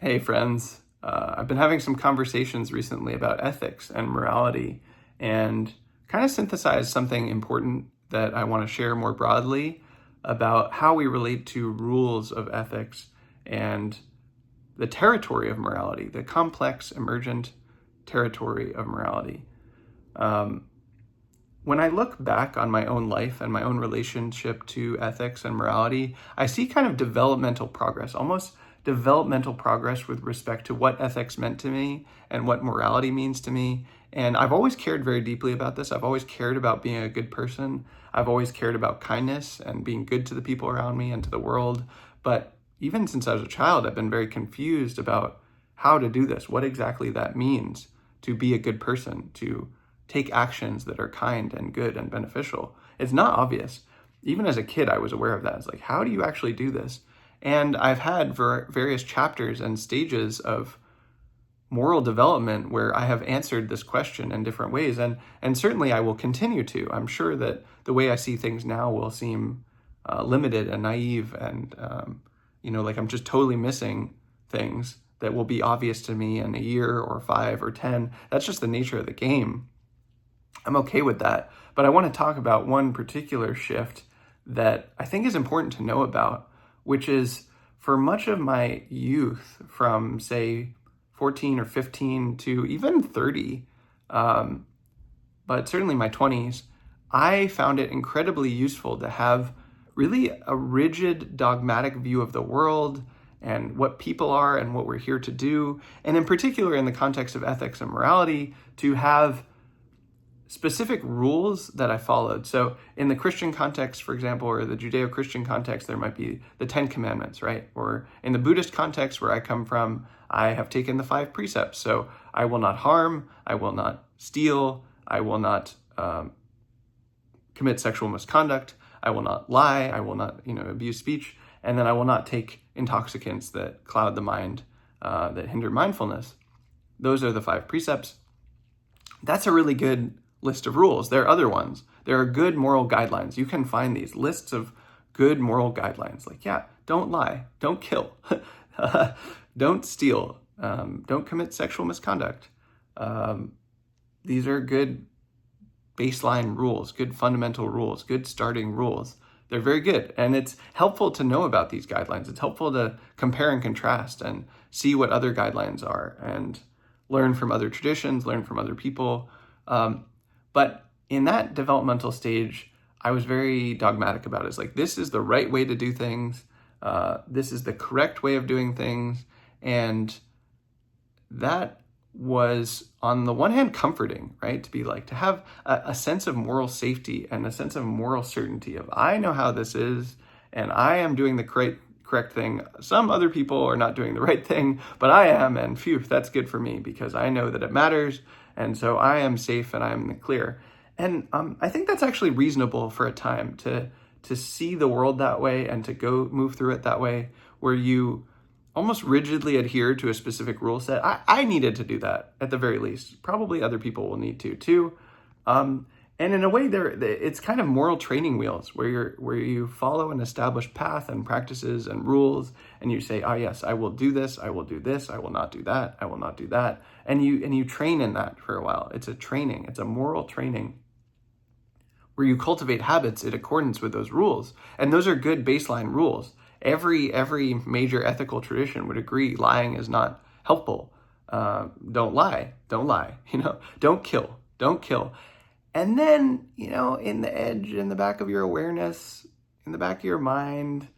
Hey friends, I've been having some conversations recently about ethics and morality and kind of synthesized something important that I want to share more broadly about how we relate to rules of ethics and the territory of morality, the complex emergent territory of morality. When I look back on my own life and my own relationship to ethics and morality, I see kind of developmental progress, almost developmental progress with respect to what ethics meant to me and what morality means to me. And I've always cared very deeply about this. I've always cared about being a good person. I've always cared about kindness and being good to the people around me and to the world. But even since I was a child, I've been very confused about how to do this, what exactly that means to be a good person, to take actions that are kind and good and beneficial. It's not obvious. Even as a kid, I was aware of that. It's like, how do you actually do this? And I've had various chapters and stages of moral development where I have answered this question in different ways. And certainly I will continue to. I'm sure that the way I see things now will seem limited and naive and, like I'm just totally missing things that will be obvious to me in a year or 5 or 10. That's just the nature of the game. I'm okay with that. But I want to talk about one particular shift that I think is important to know about, which is for much of my youth, from say 14 or 15 to even 30, but certainly my 20s, I found it incredibly useful to have really a rigid, dogmatic view of the world and what people are and what we're here to do. And in particular, in the context of ethics and morality, to have specific rules that I followed. So in the Christian context, for example, or the Judeo-Christian context, there might be the 10 commandments, right? Or in the Buddhist context where I come from, I have taken the 5 precepts. So I will not harm, I will not steal, I will not commit sexual misconduct, I will not lie, I will not, abuse speech, and then I will not take intoxicants that cloud the mind, that hinder mindfulness. Those are the 5 precepts. That's a really good list of rules. There are other ones. There are good moral guidelines. You can find these lists of good moral guidelines. Like, don't lie, don't kill, don't steal, don't commit sexual misconduct. These are good baseline rules, good fundamental rules, good starting rules. They're very good. And it's helpful to know about these guidelines. It's helpful to compare and contrast and see what other guidelines are and learn from other traditions, learn from other people. But in that developmental stage, I was very dogmatic about it. It's like, this is the right way to do things. This is the correct way of doing things. And that was, on the one hand, comforting, right? To have a sense of moral safety and a sense of moral certainty of, I know how this is, and I am doing the correct thing. Some other people are not doing the right thing, but I am, and phew, that's good for me because I know that it matters, and so I am safe and I am in the clear. And I think that's actually reasonable for a time to see the world that way and to go move through it that way, where you almost rigidly adhere to a specific rule set. I needed to do that at the very least. Probably other people will need to too. And in a way, it's kind of moral training wheels where you follow an established path and practices and rules, and you say, yes, I will do this, I will do this, I will not do that, I will not do that. And you train in that for a while. It's a training, it's a moral training where you cultivate habits in accordance with those rules. And those are good baseline rules. Every major ethical tradition would agree lying is not helpful. Don't lie, don't kill. And then, in the edge, in the back of your awareness, in the back of your mind,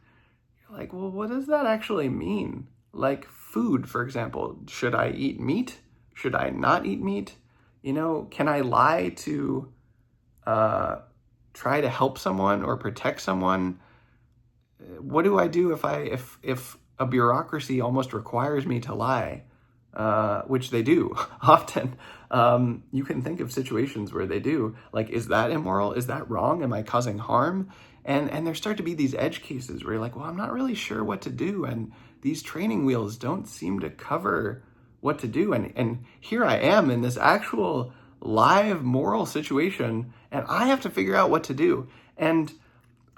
you're like, well, what does that actually mean? Like food, for example. Should I eat meat? Should I not eat meat? Can I lie to try to help someone or protect someone? What do I do if a bureaucracy almost requires me to lie? Which they do often. You can think of situations where they do. Like, is that immoral? Is that wrong? Am I causing harm? And there start to be these edge cases where you're like, well, I'm not really sure what to do. And these training wheels don't seem to cover what to do. And here I am in this actual live moral situation, and I have to figure out what to do. And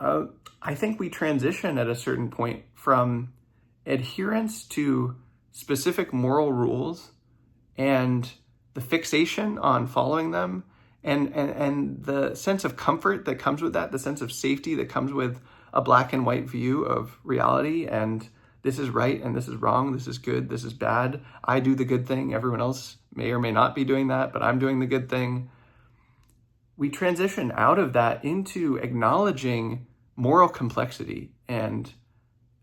I think we transition at a certain point from adherence to specific moral rules and the fixation on following them and the sense of comfort that comes with that, the sense of safety that comes with a black and white view of reality, and this is right and this is wrong, this is good, this is bad, I do the good thing, everyone else may or may not be doing that, but I'm doing the good thing. We transition out of that into acknowledging moral complexity and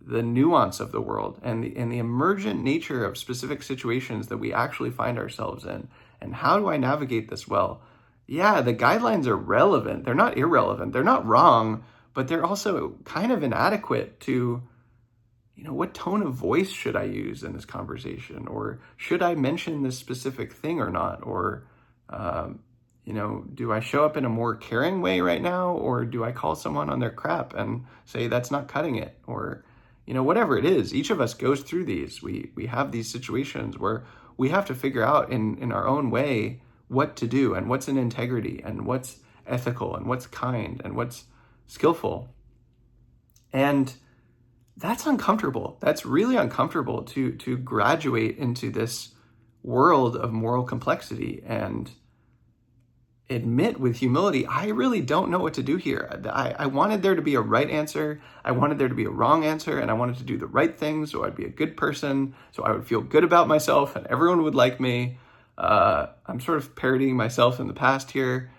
the nuance of the world and the emergent nature of specific situations that we actually find ourselves in. And how do I navigate this well? Yeah, the guidelines are relevant. They're not irrelevant. They're not wrong, but they're also kind of inadequate to, what tone of voice should I use in this conversation? Or should I mention this specific thing or not? Or, do I show up in a more caring way right now? Or do I call someone on their crap and say, that's not cutting it? Or, whatever it is, each of us goes through these. We have these situations where we have to figure out in our own way what to do and what's in integrity and what's ethical and what's kind and what's skillful. And that's uncomfortable. That's really uncomfortable to graduate into this world of moral complexity and admit with humility, I really don't know what to do here. I wanted there to be a right answer. I wanted there to be a wrong answer, and I wanted to do the right thing so I'd be a good person, so I would feel good about myself and everyone would like me. I'm sort of parodying myself in the past here,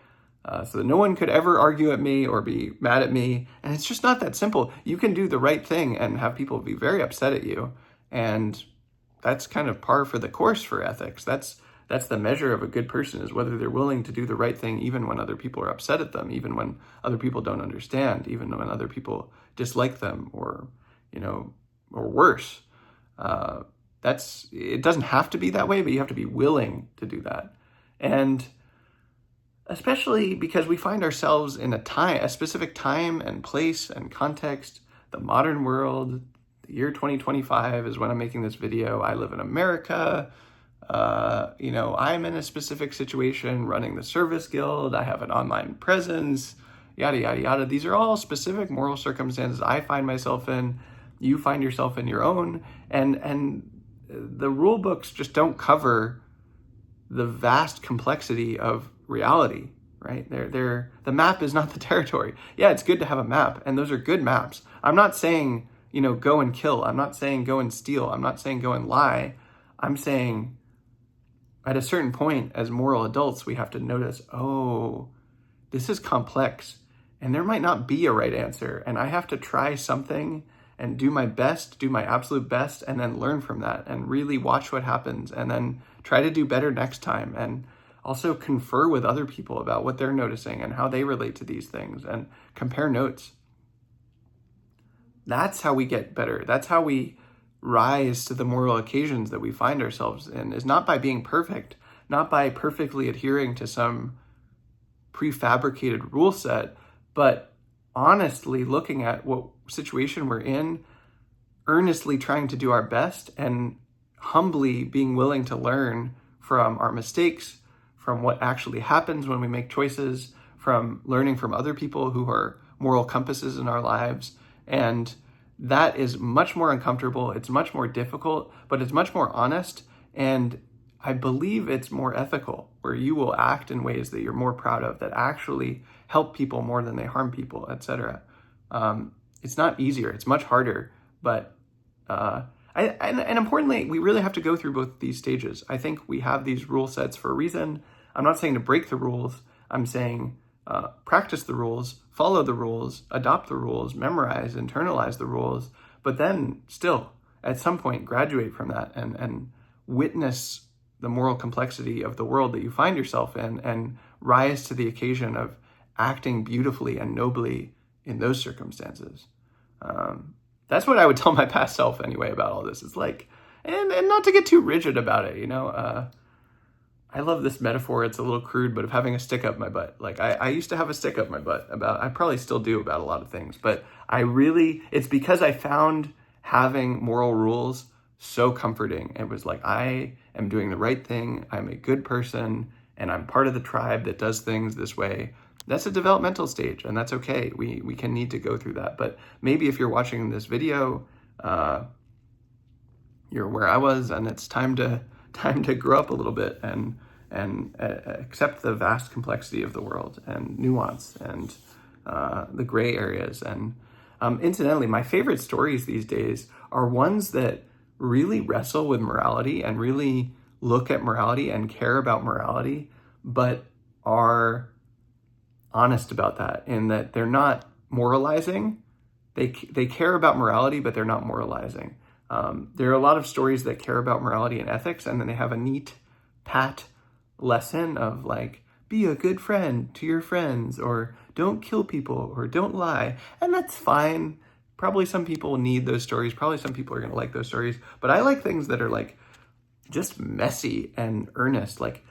so that no one could ever argue at me or be mad at me. And it's just not that simple. You can do the right thing and have people be very upset at you. And that's kind of par for the course for ethics. That's the measure of a good person, is whether they're willing to do the right thing even when other people are upset at them, even when other people don't understand, even when other people dislike them or worse. It doesn't have to be that way, but you have to be willing to do that. And especially because we find ourselves in a specific time and place and context, the modern world. The year 2025 is when I'm making this video. I live in America. I'm in a specific situation running the service guild. I have an online presence, yada, yada, yada. These are all specific moral circumstances I find myself in. You find yourself in your own. And the rule books just don't cover the vast complexity of reality, right? The map is not the territory. Yeah, it's good to have a map, and those are good maps. I'm not saying, go and kill. I'm not saying go and steal. I'm not saying go and lie. I'm saying at a certain point as moral adults, we have to notice, this is complex and there might not be a right answer. And I have to try something and do my best, do my absolute best, and then learn from that and really watch what happens and then try to do better next time. And also confer with other people about what they're noticing and how they relate to these things and compare notes. That's how we get better. That's how we rise to the moral occasions that we find ourselves in, is not by being perfect, not by perfectly adhering to some prefabricated rule set, but honestly looking at what situation we're in, earnestly trying to do our best, and humbly being willing to learn from our mistakes, from what actually happens when we make choices, from learning from other people who are moral compasses in our lives. And that is much more uncomfortable. It's much more difficult, but it's much more honest. And I believe it's more ethical, where you will act in ways that you're more proud of, that actually help people more than they harm people, etc. It's not easier. It's much harder. But and importantly, we really have to go through both these stages. I think we have these rule sets for a reason. I'm not saying to break the rules. I'm saying practice the rules, follow the rules, adopt the rules, memorize, internalize the rules, but then still, at some point, graduate from that and witness the moral complexity of the world that you find yourself in and rise to the occasion of acting beautifully and nobly in those circumstances. That's what I would tell my past self anyway about all this. It's like, and not to get too rigid about it, I love this metaphor. It's a little crude, but of having a stick up my butt. Like I used to have a stick up my butt I probably still do about a lot of things, but it's because I found having moral rules so comforting. It was like, I am doing the right thing. I'm a good person and I'm part of the tribe that does things this way. That's a developmental stage, and that's okay. We can need to go through that. But maybe if you're watching this video, you're where I was, and it's time to grow up a little bit and accept the vast complexity of the world and nuance and the gray areas. And incidentally, my favorite stories these days are ones that really wrestle with morality and really look at morality and care about morality, but are honest about that, in that they're not moralizing. They care about morality, but they're not moralizing. There are a lot of stories that care about morality and ethics, and then they have a neat, pat lesson of like, be a good friend to your friends, or don't kill people, or don't lie. And that's fine. Probably some people need those stories. Probably some people are going to like those stories. But I like things that are like just messy and earnest. Like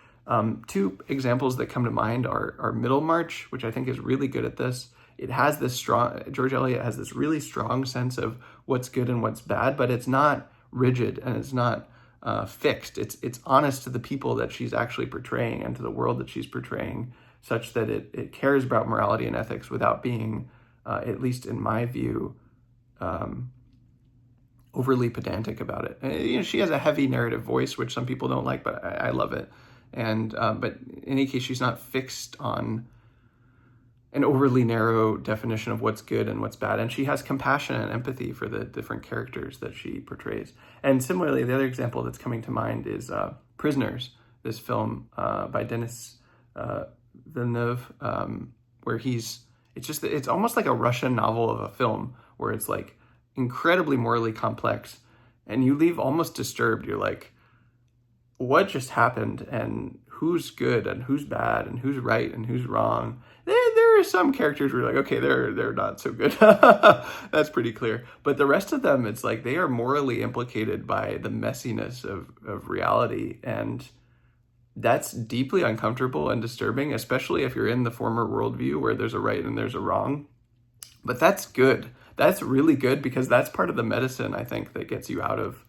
two examples that come to mind are Middlemarch, which I think is really good at this. It has this strong, George Eliot has this really strong sense of what's good and what's bad, but it's not rigid and it's not fixed. It's honest to the people that she's actually portraying and to the world that she's portraying, such that it cares about morality and ethics without being, at least in my view, overly pedantic about it. And, she has a heavy narrative voice, which some people don't like, but I love it. And but in any case, she's not fixed on an overly narrow definition of what's good and what's bad. And she has compassion and empathy for the different characters that she portrays. And similarly, the other example that's coming to mind is Prisoners, this film by Denis Villeneuve, where it's almost like a Russian novel of a film, where it's like incredibly morally complex, and you leave almost disturbed. You're like, what just happened, and who's good and who's bad and who's right and who's wrong. There are some characters where you're like, okay, they're not so good. That's pretty clear. But the rest of them, it's like they are morally implicated by the messiness of reality. And that's deeply uncomfortable and disturbing, especially if you're in the former worldview where there's a right and there's a wrong. But that's good. That's really good, because that's part of the medicine, I think, that gets you out of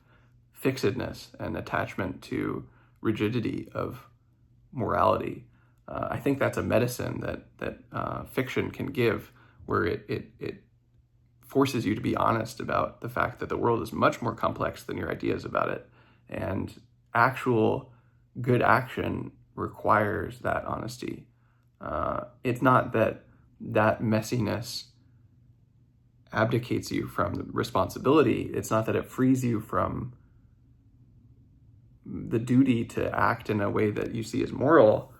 fixedness and attachment to rigidity of morality. I think that's a medicine that fiction can give, where it forces you to be honest about the fact that the world is much more complex than your ideas about it. And actual good action requires that honesty. It's not that messiness abdicates you from responsibility. It's not that it frees you from the duty to act in a way that you see as moral.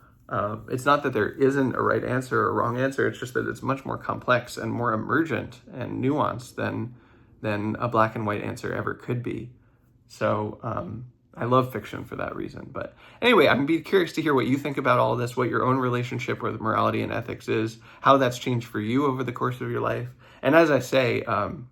It's not that there isn't a right answer or a wrong answer. It's just that it's much more complex and more emergent and nuanced than a black and white answer ever could be. So I love fiction for that reason. But anyway, I'm be curious to hear what you think about all of this, what your own relationship with morality and ethics is, how that's changed for you over the course of your life. And as I say, I'm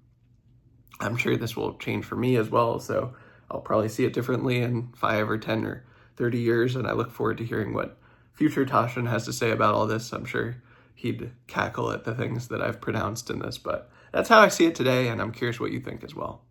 sure this will change for me as well. So I'll probably see it differently in 5 or 10 or 30 years. And I look forward to hearing what future Tashin has to say about all this. I'm sure he'd cackle at the things that I've pronounced in this, but that's how I see it today. And I'm curious what you think as well.